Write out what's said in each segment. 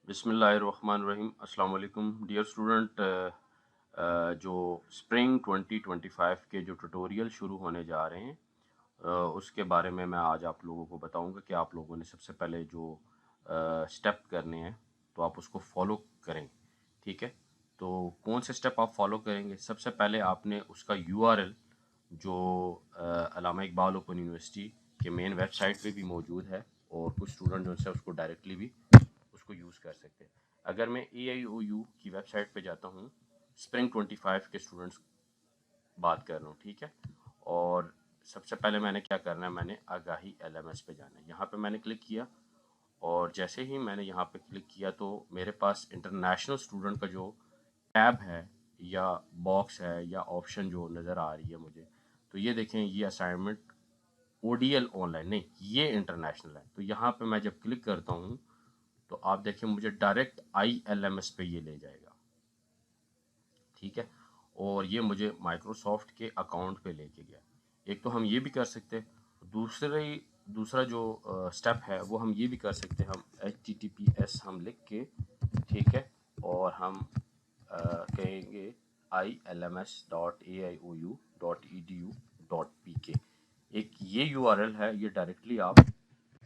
बिस्मिल्लाहिर्रहमानिर्रहीम। अस्सलाम वालेकुम डियर स्टूडेंट। जो स्प्रिंग 2025 के जो ट्यूटोरियल शुरू होने जा रहे हैं उसके बारे में मैं आज आप लोगों को बताऊंगा कि आप लोगों ने सबसे पहले जो स्टेप करने हैं तो आप उसको फॉलो करें। ठीक है, तो कौन से स्टेप आप फॉलो करेंगे? सबसे पहले आपने उसका यूआरएल जो अल्लामा इकबाल ओपन यूनिवर्सिटी के मेन वेबसाइट पे भी मौजूद है और कुछ स्टूडेंट जो है उसको डायरेक्टली भी उसको यूज़ कर सकते हैं। अगर मैं AIOU की वेबसाइट पे जाता हूँ, स्प्रिंग 25 के स्टूडेंट्स बात कर रहा हूँ, ठीक है। और सबसे पहले मैंने क्या करना है, मैंने आगाही LMS पे जाना है। यहाँ पे मैंने क्लिक किया और जैसे ही मैंने यहाँ पे क्लिक किया तो मेरे पास इंटरनेशनल स्टूडेंट का जो टैब है या बॉक्स है या ऑप्शन जो नज़र आ रही है मुझे, तो ये देखें, ये असाइनमेंट ODL ऑनलाइन नहीं, ये इंटरनेशनल है। तो यहाँ पे मैं जब क्लिक करता हूँ तो आप देखें मुझे डायरेक्ट ILMS पे ये ले जाएगा, ठीक है। और ये मुझे माइक्रोसॉफ्ट के अकाउंट पे लेके गया। एक तो हम ये भी कर सकते हैं, दूसरा जो स्टेप है वो हम ये भी कर सकते हैं। हम HTTPS हम लिख के, ठीक है, और हम कहेंगे ilms.aiou.edu.pk। एक ये URL है, ये डायरेक्टली आप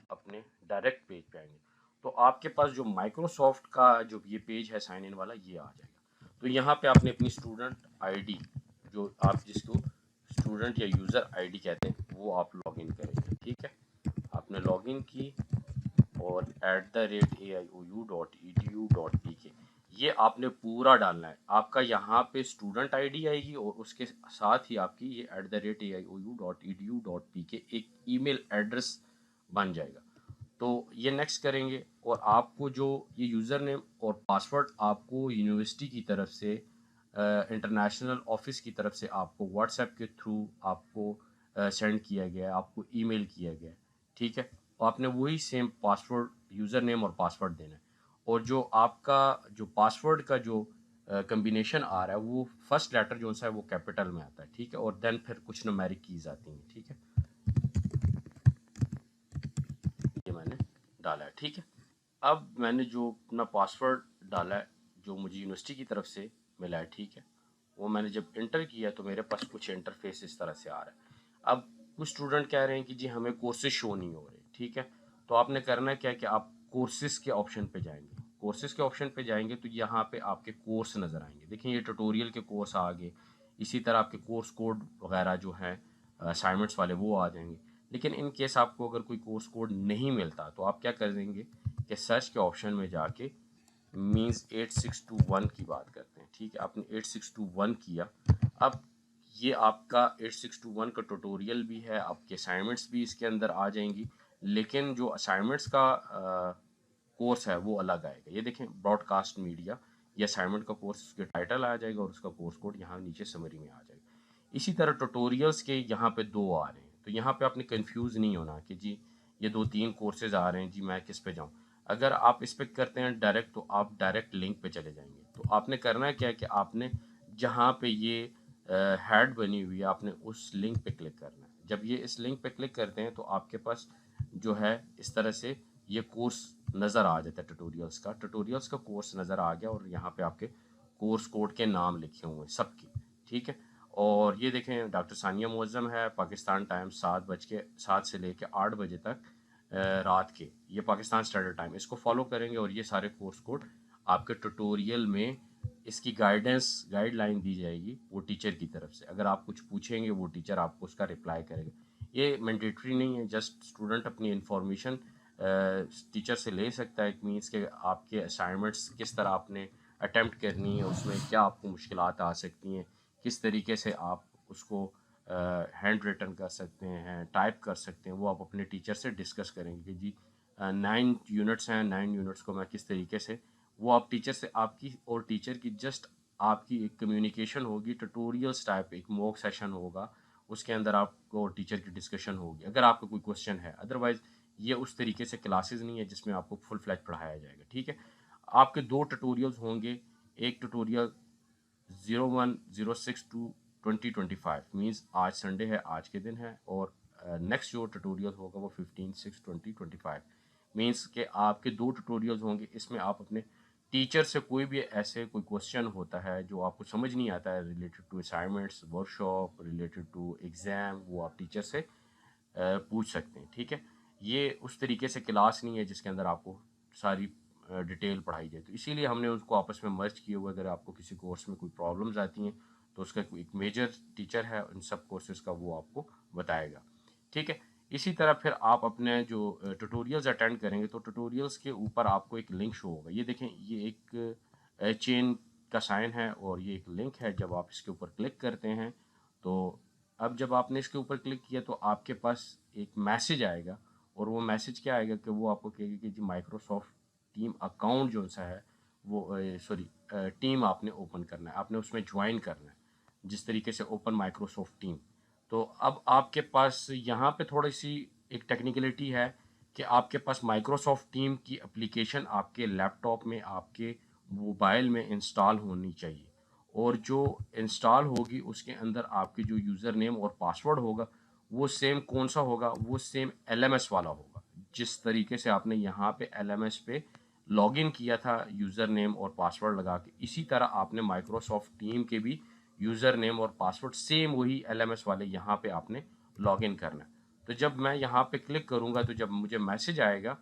अपने डायरेक्ट पेज पे आएंगे तो आपके पास जो माइक्रोसॉफ्ट का जो ये पेज है साइन इन वाला, ये आ जाएगा। तो यहाँ पे आपने अपनी स्टूडेंट आईडी, जो आप जिसको स्टूडेंट या यूज़र आईडी कहते हैं, वो आप लॉगिन करेंगे, ठीक है। आपने लॉगिन की और @aiou.edu.pk ये आपने पूरा डालना है। आपका यहाँ पे स्टूडेंट आईडी आएगी और उसके साथ ही आपकी ये @aiou.edu.pk एक ईमेल एड्रेस बन जाएगा। तो ये नेक्स्ट करेंगे और आपको जो ये यूज़र नेम और पासवर्ड आपको यूनिवर्सिटी की तरफ से, इंटरनेशनल ऑफिस की तरफ से आपको व्हाट्सएप के थ्रू आपको सेंड किया गया है, आपको ईमेल किया गया है, ठीक है। और आपने वही सेम पासवर्ड, यूज़र नेम और पासवर्ड देना है। और जो आपका जो पासवर्ड का जो कम्बिनेशन आ रहा है वो फर्स्ट लेटर जो सा है वो कैपिटल में आता है, ठीक है। और देन फिर कुछ न्यूमेरिक कीज आती हैं, ठीक है। ये मैंने डाला है, ठीक है। अब मैंने जो अपना पासवर्ड डाला है जो मुझे यूनिवर्सिटी की तरफ से मिला है, ठीक है, वो मैंने जब इंटर किया तो मेरे पास कुछ इंटरफेस इस तरह से आ रहा है। अब कुछ स्टूडेंट कह रहे हैं कि जी हमें कोर्सेज शो नहीं हो रहे, ठीक है। तो आपने करना क्या है कि आप कोर्सेज के ऑप्शन पे जाएंगे। कोर्सेज के ऑप्शन पे जाएंगे तो यहाँ पे आपके कोर्स नज़र आएंगे। देखिए ये ट्यूटोरियल के कोर्स आ गए, इसी तरह आपके कोर्स कोड वगैरह जो है असाइनमेंट्स वाले वो आ जाएंगे। लेकिन इन केस आपको अगर कोई कोर्स कोड नहीं मिलता तो आप क्या कर देंगे कि सर्च के ऑप्शन में जाके मीन्स 8621 की बात करते हैं, ठीक है। आपने 8621 किया। अब ये आपका 8621 का ट्यूटोरियल भी है, आपके असाइनमेंट्स भी इसके अंदर आ जाएंगी, लेकिन जो असाइनमेंट्स का कोर्स है वो अलग आएगा। ये देखें, ब्रॉडकास्ट मीडिया, ये असाइनमेंट का कोर्स, उसके टाइटल आ जाएगा और उसका कोर्स कोड यहाँ नीचे समरी में आ जाएगा। इसी तरह ट्यूटोरियल्स के यहाँ पे 2 आ रहे हैं, तो यहाँ पे आपने कंफ्यूज नहीं होना कि जी ये 2-3 कोर्सेज आ रहे हैं, जी मैं किस पे जाऊँ। अगर आप इस पे करते हैं डायरेक्ट तो आप डायरेक्ट लिंक पे चले जाएंगे। तो आपने करना है क्या है कि आपने जहाँ पे ये हेड बनी हुई है आपने उस लिंक पे क्लिक करना है। जब ये इस लिंक पे क्लिक करते हैं तो आपके पास जो है इस तरह से ये कोर्स नज़र आ जाता है। ट्यूटोरियल्स का कोर्स नज़र आ गया और यहाँ पे आपके कोर्स कोड के नाम लिखे हुए हैं सबके, ठीक है। और ये देखें, डॉक्टर सानिया मुअज़्ज़म है, पाकिस्तान टाइम 7 से लेकर 8 बजे तक रात के, ये पाकिस्तान स्टैंडर्ड टाइम, इसको फॉलो करेंगे और ये सारे कोर्स कोड आपके ट्यूटोरियल में इसकी गाइडलाइन दी जाएगी वो टीचर की तरफ से। अगर आप कुछ पूछेंगे वो टीचर आपको उसका रिप्लाई करेगा। ये मैंडेटरी नहीं है, जस्ट स्टूडेंट अपनी इंफॉर्मेशन टीचर से ले सकता है। इट मीन्स कि आपके असाइनमेंट्स किस तरह आपने अटैम्प्ट करनी है, उसमें क्या आपको मुश्किलात आ सकती हैं, किस तरीके से आप उसको हैंड रिटन कर सकते हैं, टाइप कर सकते हैं, वो आप अपने टीचर से डिस्कस करेंगे कि जी 9 यूनिट्स हैं, 9 यूनिट्स को मैं किस तरीके से, वो आप टीचर से, आपकी और टीचर की जस्ट आपकी एक कम्युनिकेशन होगी। ट्यूटोरियल्स टाइप एक मॉक सेशन होगा, उसके अंदर आपको और टीचर की डिस्कशन होगी अगर आपका कोई क्वेश्चन है। अदरवाइज़ ये उस तरीके से क्लासेस नहीं है जिसमें आपको फुल फ्लैज पढ़ाया जाएगा, ठीक है। आपके 2 ट्यूटोरियल्स होंगे। एक ट्यूटोरियल 01/06/2025 मीन्स आज संडे है, आज के दिन है, और नेक्स्ट जो ट्यूटोरियल होगा वो 15/6/2025 मीन्स के आपके 2 ट्यूटोरियल्स होंगे, इसमें आप अपने टीचर से कोई भी ऐसे कोई क्वेश्चन होता है जो आपको समझ नहीं आता है related to assignments, workshop, related to exam, वो आप टीचर से पूछ सकते हैं, ठीक है। ये उस तरीके से क्लास नहीं है जिसके अंदर आपको सारी डिटेल पढ़ाई जाए, तो इसीलिए हमने उसको आपस में मर्ज किए हुए। अगर आपको किसी कोर्स में कोई प्रॉब्लम्स आती हैं तो उसका कोई एक मेजर टीचर है इन सब कोर्सेज का, वो आपको बताएगा, ठीक है। इसी तरह फिर आप अपने जो ट्यूटोरियल्स अटेंड करेंगे तो ट्यूटोरियल्स के ऊपर आपको एक लिंक शो होगा। ये देखें, ये एक चेन का साइन है और ये एक लिंक है। जब आप इसके ऊपर क्लिक करते हैं तो अब जब आपने इसके ऊपर क्लिक किया तो आपके पास एक मैसेज आएगा, और वो मैसेज क्या आएगा कि वो आपको कहेगी कि जी माइक्रोसॉफ्ट टीम अकाउंट जो सा है वो सॉरी टीम आपने ओपन करना है, आपने उसमें ज्वाइन करना है, जिस तरीके से ओपन माइक्रोसॉफ्ट टीम। तो अब आपके पास यहाँ पे थोड़ी सी एक टेक्निकलिटी है कि आपके पास माइक्रोसॉफ्ट टीम की एप्लीकेशन आपके लैपटॉप में, आपके मोबाइल में इंस्टॉल होनी चाहिए, और जो इंस्टॉल होगी उसके अंदर आपके जो यूज़र नेम और पासवर्ड होगा वो सेम कौन सा होगा, वो सेम एलएमएस वाला होगा। जिस तरीके से आपने यहाँ पे एलएमएस पे लॉगिन किया था यूज़र नेम और पासवर्ड लगा के, इसी तरह आपने माइक्रोसॉफ्ट टीम के भी यूज़र नेम और पासवर्ड सेम वही एलएमएस वाले यहाँ पे आपने लॉगिन करना है। तो जब मैं यहाँ पे क्लिक करूँगा तो जब मुझे मैसेज आएगा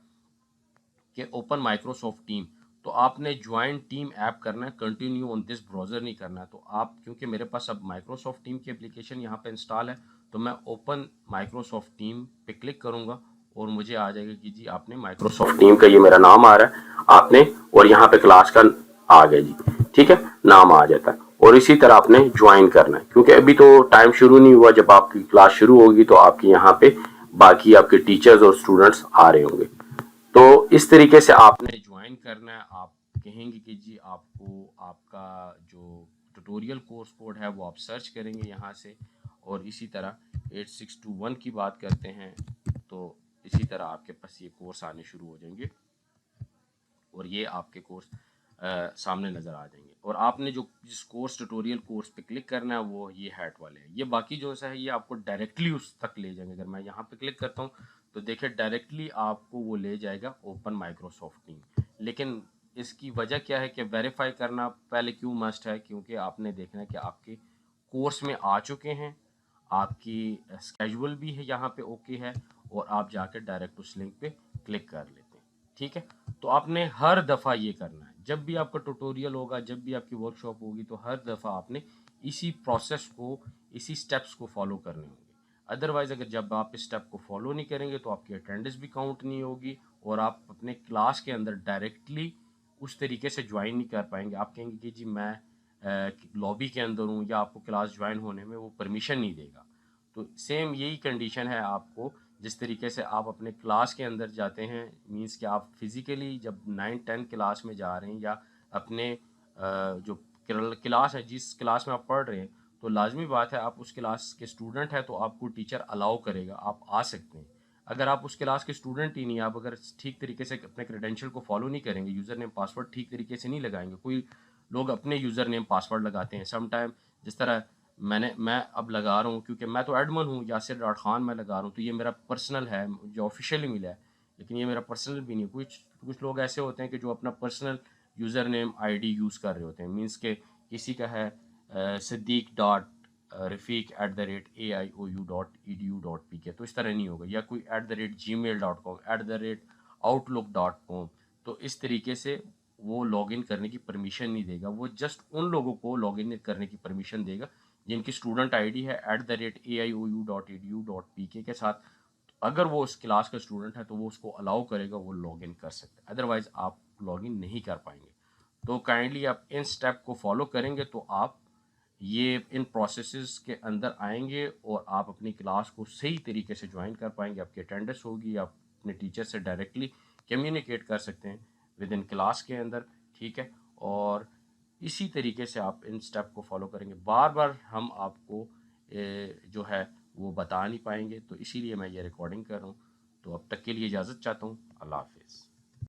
कि ओपन माइक्रोसॉफ्ट टीम, तो आपने ज्वाइन टीम ऐप करना है, कंटिन्यू ऑन दिस ब्राउज़र नहीं करना है। तो आप, क्योंकि मेरे पास अब माइक्रोसॉफ्ट टीम की एप्लीकेशन यहाँ पे इंस्टॉल है, तो मैं ओपन माइक्रोसॉफ्ट टीम पे क्लिक करूँगा और मुझे आ जाएगा कि जी आपने माइक्रोसॉफ्ट टीम का, ये मेरा नाम आ रहा है आपने, और यहाँ पे क्लास का आ गया जी, ठीक है, नाम आ जाता है। और इसी तरह आपने ज्वाइन करना है, क्योंकि अभी तो टाइम शुरू नहीं हुआ, जब आपकी क्लास शुरू होगी तो आपके यहाँ पे बाकी आपके टीचर्स और स्टूडेंट्स आ रहे होंगे। तो इस तरीके से आपने ज्वाइन करना है। आप कहेंगे कि जी आपको आपका जो ट्यूटोरियल कोर्स कोड है वो आप सर्च करेंगे यहाँ से, और इसी तरह 8621 की बात करते हैं तो इसी तरह आपके पास ये कोर्स आने शुरू हो जाएंगे, और ये आपके कोर्स सामने नज़र आ जाएंगे। और आपने जो जिस कोर्स ट्यूटोरियल कोर्स पे क्लिक करना है वो ये हैट वाले हैं। ये बाकी जो सा है ये आपको डायरेक्टली उस तक ले जाएंगे। अगर मैं यहाँ पे क्लिक करता हूँ तो देखिए डायरेक्टली आपको वो ले जाएगा ओपन माइक्रोसॉफ्ट टीम। लेकिन इसकी वजह क्या है कि वेरीफाई करना पहले क्यों मस्ट है, क्योंकि आपने देखना है कि आपके कोर्स में आ चुके हैं, आपकी स्केजुअल भी है यहाँ पे ओके है, और आप जाकर डायरेक्ट उस लिंक पे क्लिक कर लेते हैं, ठीक है। तो आपने हर दफ़ा ये करना है, जब भी आपका ट्यूटोरियल होगा, जब भी आपकी वर्कशॉप होगी, तो हर दफ़ा आपने इसी प्रोसेस को, इसी स्टेप्स को फॉलो करने होंगे। अदरवाइज़ अगर जब आप इस स्टेप को फॉलो नहीं करेंगे तो आपकी अटेंडेंस भी काउंट नहीं होगी, और आप अपने क्लास के अंदर डायरेक्टली उस तरीके से ज्वाइन नहीं कर पाएंगे। आप कहेंगे कि जी मैं लॉबी के अंदर हूँ, या आपको क्लास ज्वाइन होने में वो परमिशन नहीं देगा। तो सेम यही कंडीशन है आपको, जिस तरीके से आप अपने क्लास के अंदर जाते हैं, मींस कि आप फिज़िकली जब 9-10 क्लास में जा रहे हैं, या अपने जो क्लास है जिस क्लास में आप पढ़ रहे हैं, तो लाजमी बात है आप उस क्लास के स्टूडेंट हैं तो आपको टीचर अलाउ करेगा, आप आ सकते हैं। अगर आप उस क्लास के स्टूडेंट ही नहीं, आप अगर ठीक तरीके से अपने क्रेडेंशियल को फॉलो नहीं करेंगे, यूज़र नेम पासवर्ड ठीक तरीके से नहीं लगाएंगे, कोई लोग अपने यूज़र नेम पासवर्ड लगाते हैं सम टाइम, जिस तरह मैं अब लगा रहा हूँ, क्योंकि मैं तो एडमन हूँ, यासिर डॉट खान मैं लगा रहा हूँ, तो ये मेरा पर्सनल है जो ऑफिशियली मिला है, लेकिन ये मेरा पर्सनल भी नहीं। कुछ लोग ऐसे होते हैं कि जो अपना personal user name ID use कर रहे होते हैं, मींस के किसी का है सिद्दीक डॉट रफ़ीक @AIOU.edu.pk, तो इस तरह नहीं होगा, या कोई @gmail.com @outlook.com, तो इस तरीके से वो लॉगिन करने की परमिशन नहीं देगा। वो जस्ट उन लोगों को लॉगिन करने की परमिशन देगा जिनकी स्टूडेंट आईडी है @AIOU.edu.pk के साथ। अगर वो उस क्लास का स्टूडेंट है तो वो उसको अलाउ करेगा, वो लॉगिन कर सकता है, अदरवाइज आप लॉगिन नहीं कर पाएंगे। तो काइंडली आप इन स्टेप को फॉलो करेंगे तो आप ये इन प्रोसेसेस के अंदर आएंगे, और आप अपनी क्लास को सही तरीके से ज्वाइन कर पाएंगे, आपकी अटेंडेंस होगी, आप अपने टीचर से डायरेक्टली कम्युनिकेट कर सकते हैं विद इन क्लास के अंदर, ठीक है। और इसी तरीके से आप इन स्टेप को फॉलो करेंगे, बार बार हम आपको जो है वो बता नहीं पाएंगे, तो इसीलिए मैं ये रिकॉर्डिंग कर रहा हूँ। तो अब तक के लिए इजाज़त चाहता हूँ, अल्लाह हाफिज़।